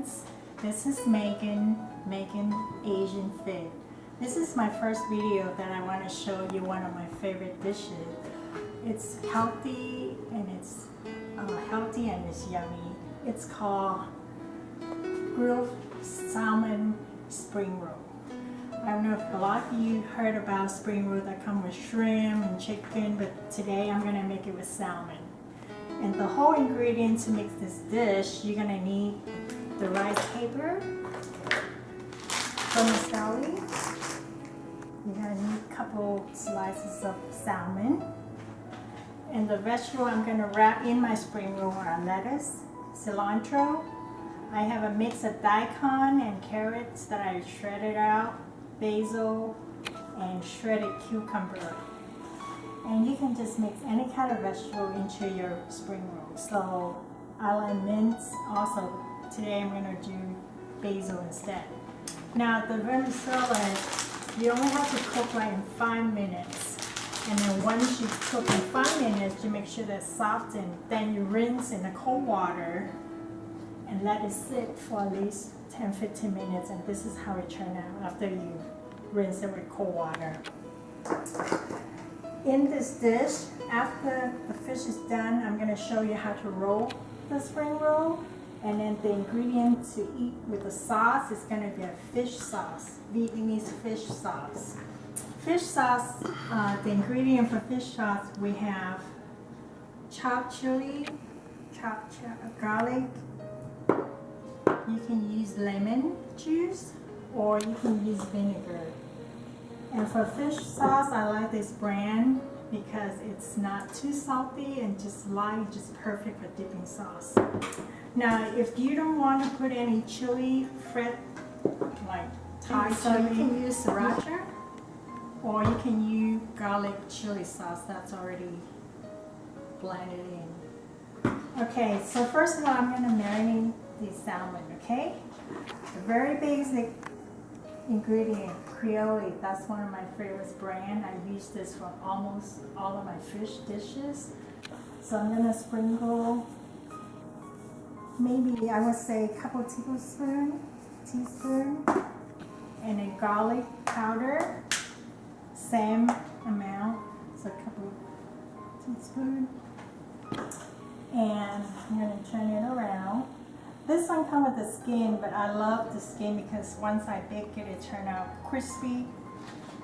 friends, this is Megan Asian Fit. This is my first video that I want to show you one of my favorite dishes. It's healthy and it's yummy. It's called Creole Salmon Spring Roll. I don't know if a lot of you heard about spring roll that come with shrimp and chicken, but today I'm going to make it with salmon. And the whole ingredient to make this dish, you're going to need the rice paper, vermicelli, you're going to need a couple slices of salmon, and the vegetable I'm going to wrap in my spring roll are lettuce, cilantro. I have a mix of daikon and carrots that I shredded out, basil, and shredded cucumber. And you can just mix any kind of vegetable into your spring roll. So I like mince also. Today I'm going to do basil instead. Now the vermicelli, you only have to cook like in 5 minutes. And then once you cook in 5 minutes, you make sure that it's soft, and then you rinse in the cold water and let it sit for at least 10-15 minutes, and this is how it turned out after you rinse it with cold water. In this dish, after the fish is done, I'm going to show you how to roll the spring roll, and then the ingredient to eat with the sauce is going to be a fish sauce, Vietnamese fish sauce. Fish sauce, the ingredient for fish sauce, we have chopped chili, chopped garlic. You can use lemon juice or you can use vinegar. And for fish sauce, I like this brand because it's not too salty and just light, just perfect for dipping sauce. Now, if you don't want to put any chili, like Thai chili, you can use sriracha, or you can use garlic chili sauce that's already blended in. Okay, so first of all, I'm going to marinate the salmon, okay? The very basic ingredient, Creole, that's one of my favorite brands. I use this for almost all of my fish dishes. So I'm going to sprinkle, maybe I would say a couple teaspoon, and then garlic powder, same amount, so a couple teaspoons. And I'm going to turn it around. This one comes with the skin, but I love the skin because once I bake it, it turned out crispy.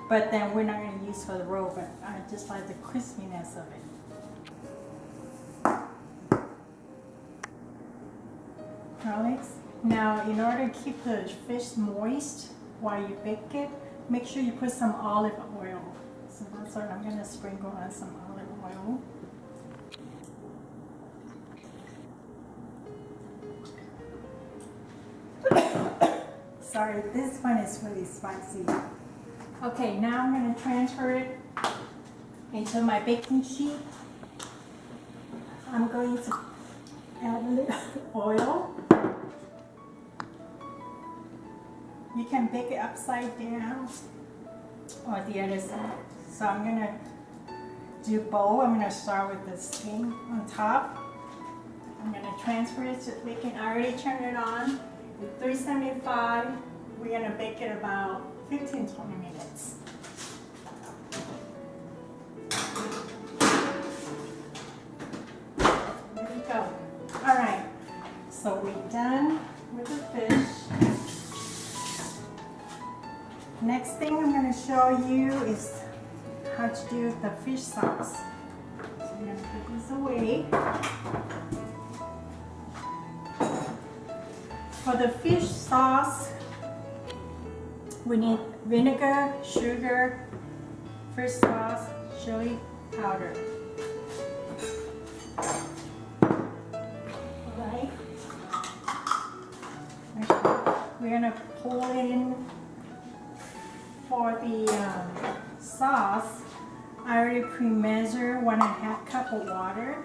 But then we're not going to use for the roll, but I just like the crispiness of it. Garlic. Now, in order to keep the fish moist while you bake it, make sure you put some olive oil. So that's what I'm going to sprinkle on some olive oil. Sorry, this one is really spicy. Okay, now I'm going to transfer it into my baking sheet. I'm going to add a little oil. You can bake it upside down or the other side. So I'm going to do both. I'm going to start with the skin on top. I'm going to transfer it to baking. I already turned it on. With 375, we're going to bake it about 15-20 minutes. There we go. All right, so we're done with the fish. Next thing I'm going to show you is how to do the fish sauce. So I'm going to put this away. For the fish sauce, we need vinegar, sugar, fish sauce, chili powder. Alright. We're going to pour in for the sauce. I already pre-measured 1.5 cup of water.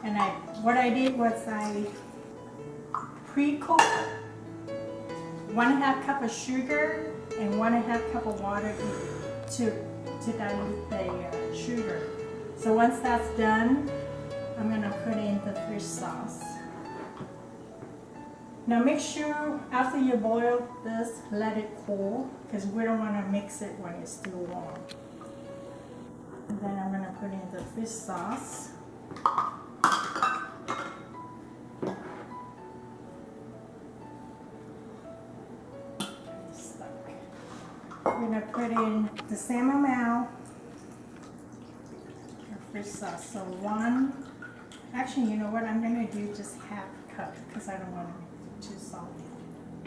And what I did was I pre-cooked 1.5 cup of sugar and 1.5 cup of water to dilute the sugar. So once that's done, I'm going to put in the fish sauce. Now make sure after you boil this, let it cool, because we don't want to mix it when it's still warm. And then I'm going to put in the fish sauce. We're going to put in the same amount of fish sauce. So one, actually, you know what, I'm going to do just half a cup because I don't want it too salty.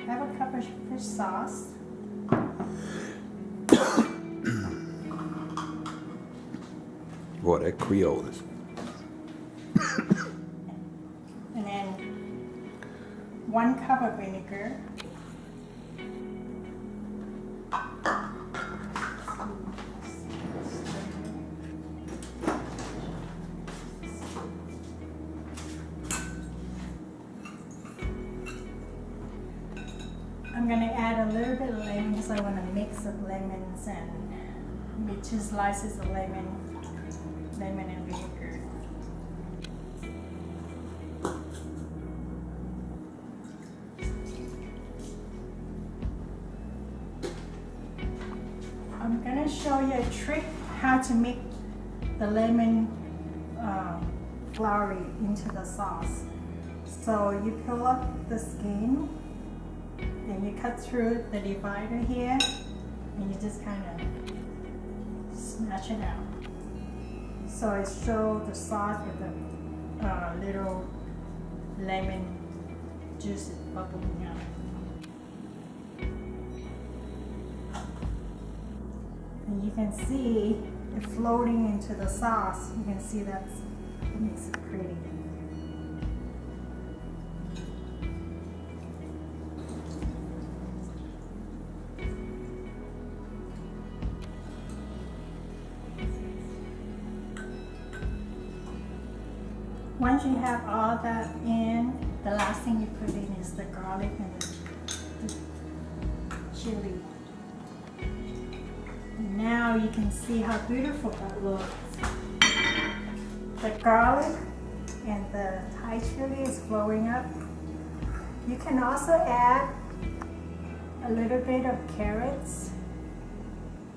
Half a cup of fish sauce. Boy, that Creole is. And then 1 cup of vinegar. I'm going to add a little bit of lemon because I want to mix up lemons and maybe 2 slices of lemon and vinegar. I'm going to show you a trick how to make the lemon flour into the sauce. So you peel up the skin. Then you cut through the divider here and you just kind of smash it out. So it shows the sauce with the little lemon juice bubbling out. And you can see it floating into the sauce. You can see that makes it pretty. Once you have all that in, the last thing you put in is the garlic and the chili. And now you can see how beautiful that looks. The garlic and the Thai chili is flowing up. You can also add a little bit of carrots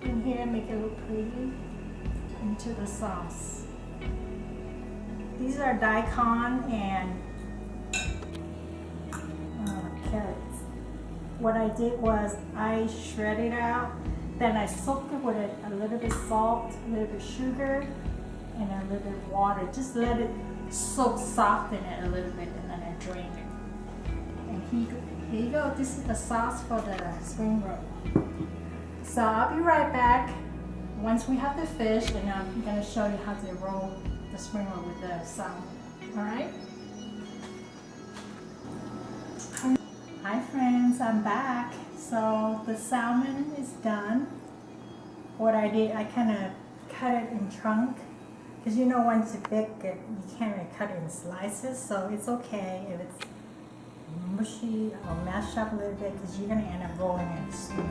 in here, make it look pretty, into the sauce. These are daikon and carrots. What I did was I shredded out, then I soaked it with a little bit salt, a little bit sugar, and a little bit water. Just let it soak, soften it a little bit, and then I drained it. And here you go. This is the sauce for the spring roll. So I'll be right back once we have the fish, and I'm going to show you how to roll the spring roll with the salmon. All right? Hi friends, I'm back. So the salmon is done. What I did, I kind of cut it in chunk, because you know once you bake it, you can't really cut it in slices, so it's okay if it's mushy or mashed up a little bit, because you're going to end up rolling it soon.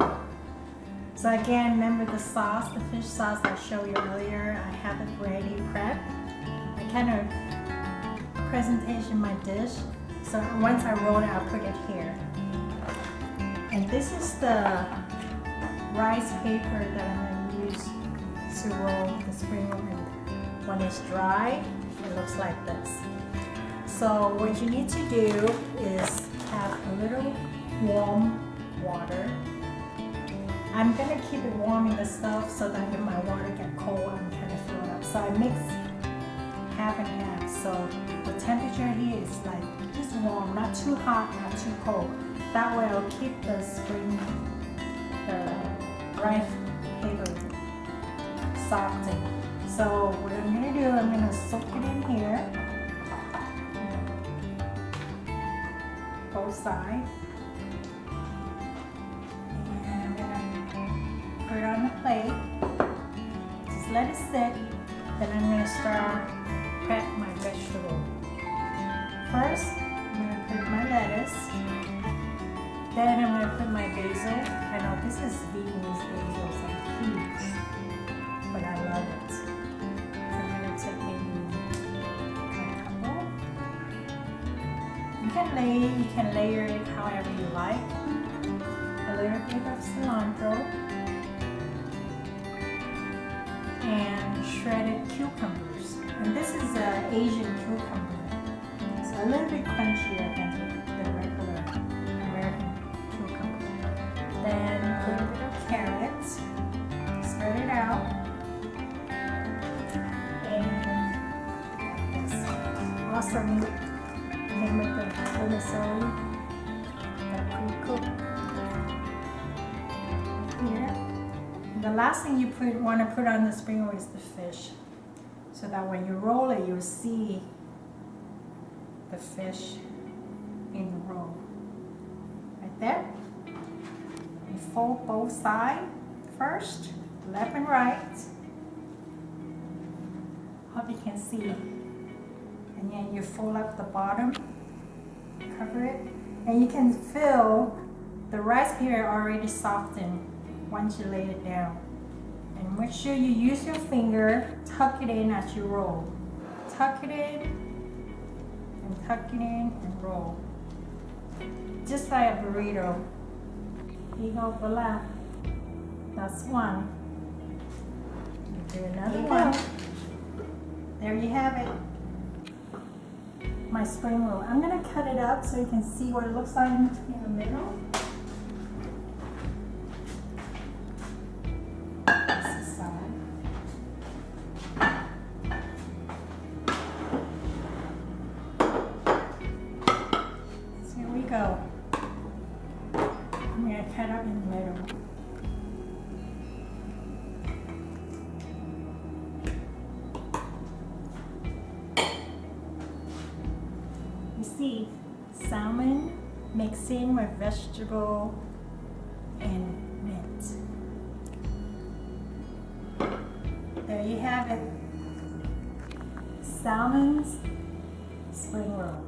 So again, remember the sauce, the fish sauce I showed you earlier, I have it ready prepped. I kind of presentation my dish. So once I roll it, I'll put it here. And this is the rice paper that I'm going to use to roll the spring roll. And when it's dry, it looks like this. So what you need to do is have a little warm water. I'm going to keep it warm in the stove so that when my water gets cold, I'm kind of fill it up. So I mix half and half. So the temperature here is like just warm, not too hot, not too cold. That way I'll keep the rice paper softened. So what I'm going to do, I'm going to soak it in here, both sides. Put it on the plate, just let it sit, then I'm going to start prep my vegetable. First, I'm going to put my lettuce, then I'm going to put my basil. I know this is Vietnamese basil, so it's huge, but I love it. So I'm going to take maybe a couple. You can you can layer it however you like. A little bit of cilantro and shredded cucumbers. And this is an Asian cucumber. It's a little bit crunchier than the regular American cucumber. Then a little bit of carrots. Spread it out. And this. Also, remember the vermicelli that pre-cooked here. And the last thing you want to put on the spring roll is the fish, so that when you roll it, you'll see the fish in the roll. Right there. You fold both sides first, left and right. Hope you can see. And then you fold up the bottom, cover it, and you can feel the rice paper already softened once you lay it down. And make sure you use your finger, tuck it in as you roll. Tuck it in, and tuck it in, and roll. Just like a burrito. Here you go, voila. That's one. Do another one. There you have it. My spring roll. I'm going to cut it up so you can see what it looks like in the middle. This is side. So here we go. I'm going to cut up in the middle. You see, salmon mixed in with vegetable and mint. There you have it. Salmon's spring roll.